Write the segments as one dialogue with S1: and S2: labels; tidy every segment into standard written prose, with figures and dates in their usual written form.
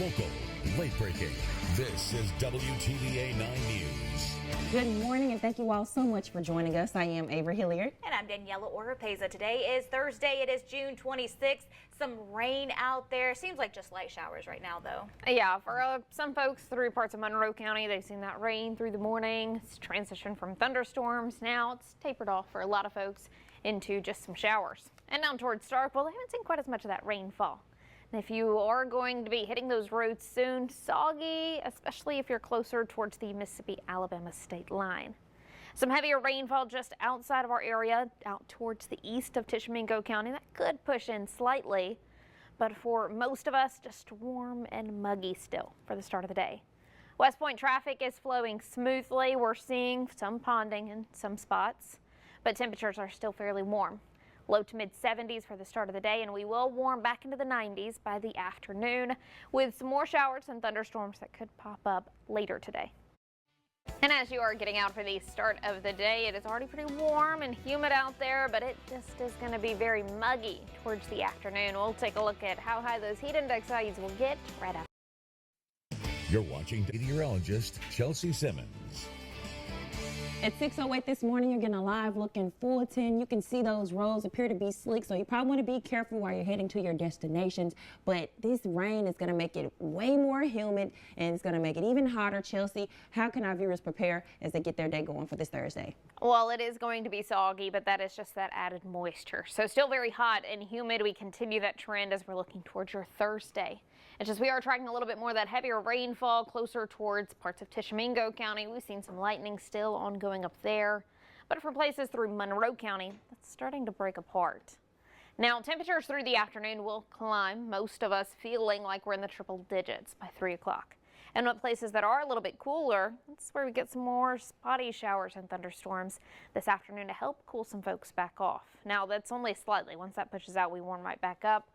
S1: local, late breaking. This is WTVA 9 News.
S2: Good morning, and thank you all so much for joining us. I am Avery Hilliard.
S3: And I'm Daniela Oropeza. Today is Thursday. It is June 26th. Some rain out there. Seems like just light showers right now, though.
S4: Yeah, for some folks through parts of Monroe County, they've seen that rain through the morning. It's transitioned from thunderstorms. Now it's tapered off for a lot of folks into just some showers. And down towards Starkville, they haven't seen quite as much of that rainfall. And if you are going to be hitting those roads soon, soggy, especially if you're closer towards the Mississippi-Alabama state line. Some heavier rainfall just outside of our area, out towards the east of Tishomingo County. That could push in slightly, but for most of us, just warm and muggy still for the start of the day. West Point traffic is flowing smoothly. We're seeing some ponding in some spots, but temperatures are still fairly warm. Low to mid 70s for the start of the day, and we will warm back into the 90s by the afternoon with some more showers and thunderstorms that could pop up later today. And as you are getting out for the start of the day, it is already pretty warm and humid out there, but it just is going to be very muggy towards the afternoon. We'll take a look at how high those heat index values will get right after.
S1: You're watching meteorologist Chelsea Simmons.
S2: At 6:08 this morning, you're getting a live look in Fulton. You can see those roads appear to be slick, so you probably want to be careful while you're heading to your destinations. But this rain is going to make it way more humid, and it's going to make it even hotter. Chelsea, how can our viewers prepare as they get their day going for this Thursday?
S4: Well, it is going to be soggy, but that is just that added moisture. So still very hot and humid. We continue that trend as we're looking towards your Thursday. It's just we are tracking a little bit more of that heavier rainfall closer towards parts of Tishomingo County. We've seen some lightning still ongoing up there, but for places through Monroe County, that's starting to break apart. Now, temperatures through the afternoon will climb, most of us feeling like we're in the triple digits by 3 o'clock. And what places that are a little bit cooler, that's where we get some more spotty showers and thunderstorms this afternoon to help cool some folks back off. Now, that's only slightly. Once that pushes out, we warm right back up.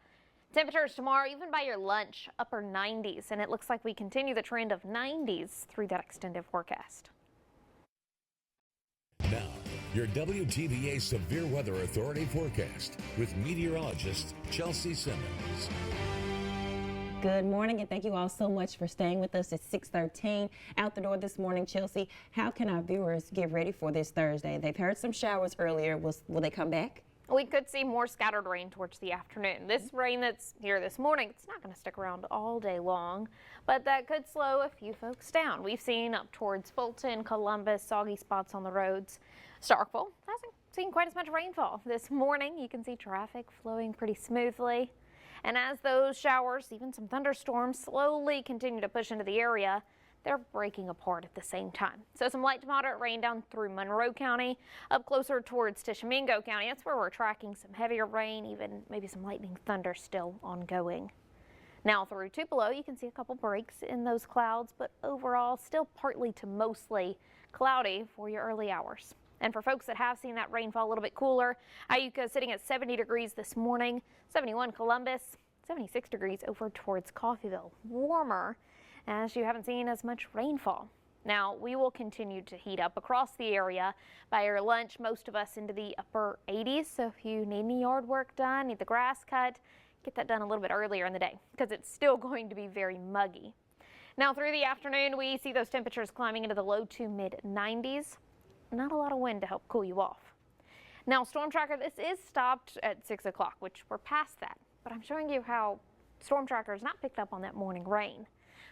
S4: Temperatures tomorrow, even by your lunch, upper 90s, and it looks like we continue the trend of 90s through that extended forecast.
S1: Now, your WTVA Severe Weather Authority forecast with meteorologist Chelsea Simmons.
S2: Good morning, and thank you all so much for staying with us at 6:13. Out the door this morning, Chelsea, how can our viewers get ready for this Thursday? They've heard some showers earlier. Will they come back?
S4: We could see more scattered rain towards the afternoon. This rain that's here this morning, it's not going to stick around all day long, but that could slow a few folks down. We've seen up towards Fulton, Columbus, soggy spots on the roads. Starkville hasn't seen quite as much rainfall. This morning, you can see traffic flowing pretty smoothly. And as those showers, even some thunderstorms, slowly continue to push into the area, they're breaking apart at the same time. So some light to moderate rain down through Monroe County, up closer towards Tishomingo County. That's where we're tracking some heavier rain, even maybe some lightning thunder still ongoing. Now through Tupelo, you can see a couple breaks in those clouds, but overall still partly to mostly cloudy for your early hours. And for folks that have seen that rainfall a little bit cooler, Iuka sitting at 70 degrees this morning, 71 Columbus, 76 degrees over towards Coffeyville. Warmer, as you haven't seen as much rainfall. Now, we will continue to heat up across the area. By your lunch, most of us into the upper 80s. So if you need any yard work done, need the grass cut, get that done a little bit earlier in the day because it's still going to be very muggy. Now, through the afternoon, we see those temperatures climbing into the low to mid 90s. Not a lot of wind to help cool you off. Now, Storm Tracker, this is stopped at 6 o'clock, which we're past that. But I'm showing you how Storm Tracker has not picked up on that morning rain.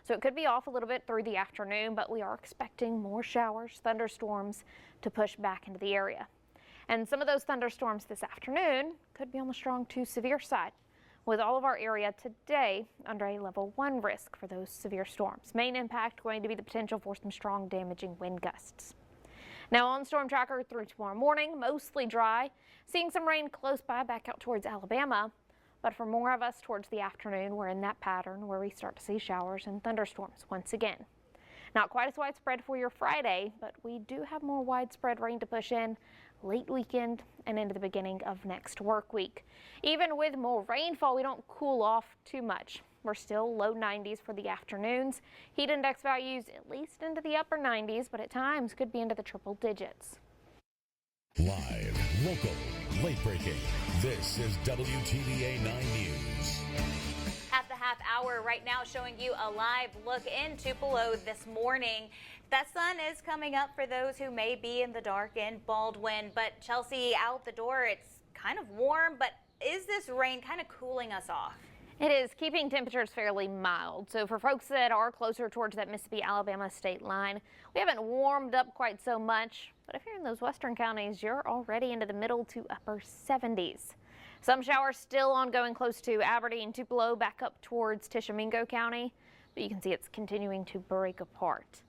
S4: So it could be off a little bit through the afternoon, but we are expecting more showers, thunderstorms to push back into the area. And some of those thunderstorms this afternoon could be on the strong to severe side, with all of our area today under a level 1 risk for those severe storms. Main impact going to be the potential for some strong damaging wind gusts. Now on Storm Tracker through tomorrow morning, mostly dry, seeing some rain close by back out towards Alabama. But for more of us towards the afternoon, we're in that pattern where we start to see showers and thunderstorms once again. Not quite as widespread for your Friday, but we do have more widespread rain to push in late weekend and into the beginning of next work week. Even with more rainfall, we don't cool off too much. We're still low 90s for the afternoons. Heat index values at least into the upper 90s, but at times could be into the triple digits.
S1: Live, local, late breaking. This is WTVA 9 News.
S3: At the half hour. Right now showing you a live look in Tupelo this morning. That sun is coming up for those who may be in the dark in Baldwin, but Chelsea, out the door, it's kind of warm, but is this rain kind of cooling us off?
S4: It is keeping temperatures fairly mild. So for folks that are closer towards that Mississippi-Alabama state line, we haven't warmed up quite so much. But if you're in those western counties, you're already into the middle to upper 70s. Some showers still ongoing close to Aberdeen, Tupelo, back up towards Tishomingo County. But you can see it's continuing to break apart.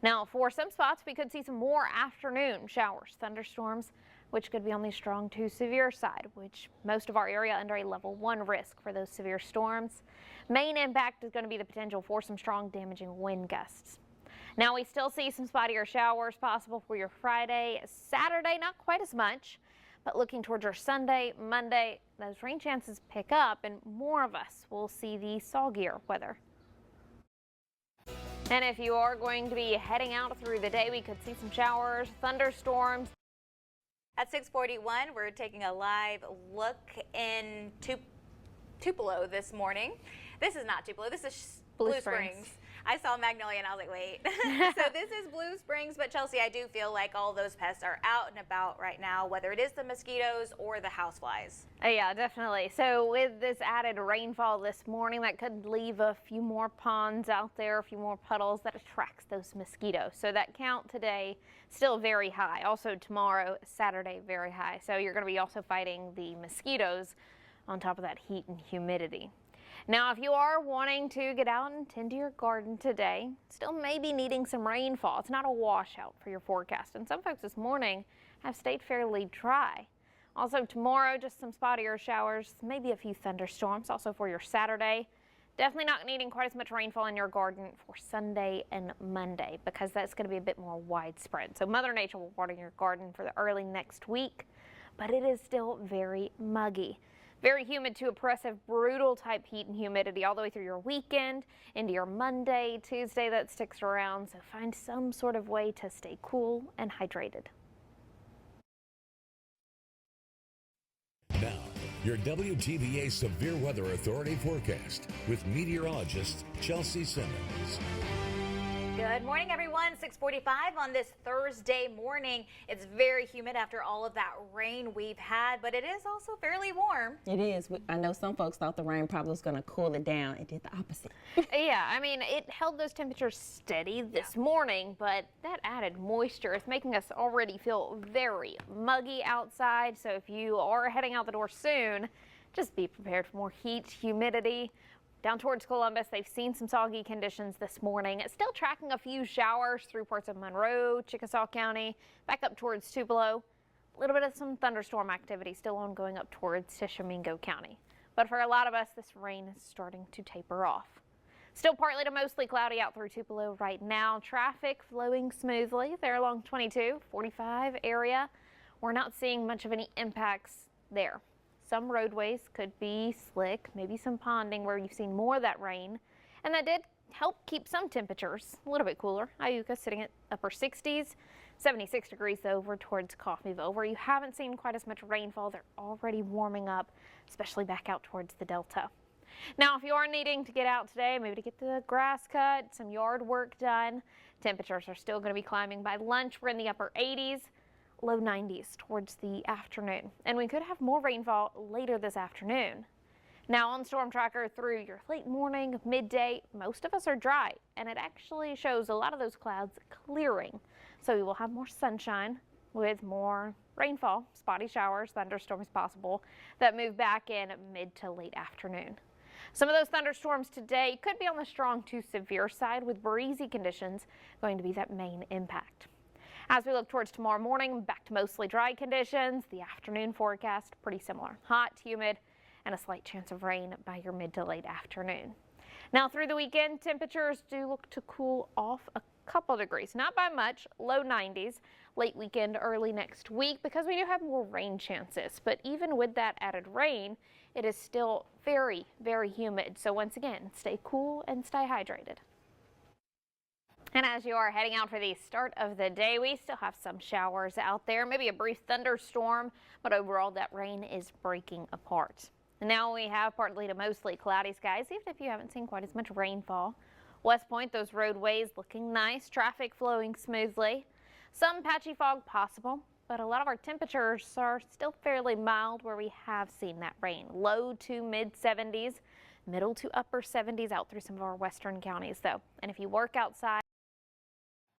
S4: Now, for some spots, we could see some more afternoon showers, thunderstorms, which could be on the strong to severe side, which most of our area under a level 1 risk for those severe storms. Main impact is going to be the potential for some strong damaging wind gusts. Now, we still see some spottier showers possible for your Friday. Saturday, not quite as much, but looking towards our Sunday, Monday, those rain chances pick up and more of us will see the soggier weather. And if you are going to be heading out through the day, we could see some showers, thunderstorms.
S3: At 6:41, we're taking a live look in Tupelo this morning. This is not Tupelo, this is Blue Springs. I saw Magnolia and I was like, wait. So this is Blue Springs, but Chelsea, I do feel like all those pests are out and about right now, whether it is the mosquitoes or the houseflies.
S4: Yeah, definitely. So with this added rainfall this morning, that could leave a few more ponds out there, a few more puddles that attracts those mosquitoes. So that count today still very high. Also tomorrow, Saturday, very high. So you're going to be also fighting the mosquitoes on top of that heat and humidity. Now, if you are wanting to get out and tend to your garden today, still may be needing some rainfall. It's not a washout for your forecast. And some folks this morning have stayed fairly dry. Also tomorrow, just some spottier showers, maybe a few thunderstorms. Also for your Saturday, definitely not needing quite as much rainfall in your garden for Sunday and Monday because that's going to be a bit more widespread. So Mother Nature will water your garden for the early next week, but it is still very muggy. Very humid to oppressive, brutal type heat and humidity all the way through your weekend, into your Monday, Tuesday that sticks around. So find some sort of way to stay cool and hydrated.
S1: Now, your WTVA Severe Weather Authority forecast with meteorologist Chelsea Simmons.
S3: Good morning, everyone. 6:45 on this Thursday morning. It's very humid after all of that rain we've had, but it is also fairly warm.
S2: It is. I know some folks thought the rain probably was going to cool it down. It did the opposite.
S4: Yeah, I mean, it held those temperatures steady this morning, but that added moisture is making us already feel very muggy outside. So if you are heading out the door soon, just be prepared for more heat, humidity. Down towards Columbus, they've seen some soggy conditions this morning. It's still tracking a few showers through parts of Monroe, Chickasaw County, back up towards Tupelo. A little bit of some thunderstorm activity still ongoing up towards Tishomingo County. But for a lot of us, this rain is starting to taper off. Still partly to mostly cloudy out through Tupelo right now. Traffic flowing smoothly there along 22, 45 area. We're not seeing much of any impacts there. Some roadways could be slick, maybe some ponding where you've seen more of that rain. And that did help keep some temperatures a little bit cooler. Iuka sitting at upper 60s, 76 degrees over towards Coffeyville, where you haven't seen quite as much rainfall. They're already warming up, especially back out towards the Delta. Now, if you are needing to get out today, maybe to get the grass cut, some yard work done, temperatures are still going to be climbing. By lunch, we're in the upper 80s. Low 90s towards the afternoon, and we could have more rainfall later this afternoon. Now on Storm Tracker through your late morning, midday, most of us are dry, and it actually shows a lot of those clouds clearing. So we will have more sunshine with more rainfall, spotty showers, thunderstorms possible that move back in mid to late afternoon. Some of those thunderstorms today could be on the strong to severe side, with breezy conditions going to be that main impact. As we look towards tomorrow morning, back to mostly dry conditions. The afternoon forecast, pretty similar. Hot, humid, and a slight chance of rain by your mid to late afternoon. Now through the weekend, temperatures do look to cool off a couple degrees. Not by much, low 90s. Late weekend, early next week, because we do have more rain chances. But even with that added rain, it is still very, very humid. So once again, stay cool and stay hydrated. And as you are heading out for the start of the day, we still have some showers out there, maybe a brief thunderstorm, but overall that rain is breaking apart. And now we have partly to mostly cloudy skies, even if you haven't seen quite as much rainfall. West Point, those roadways looking nice, traffic flowing smoothly. Some patchy fog possible, but a lot of our temperatures are still fairly mild where we have seen that rain. Low to mid 70s, middle to upper 70s out through some of our western counties though. And if you work outside,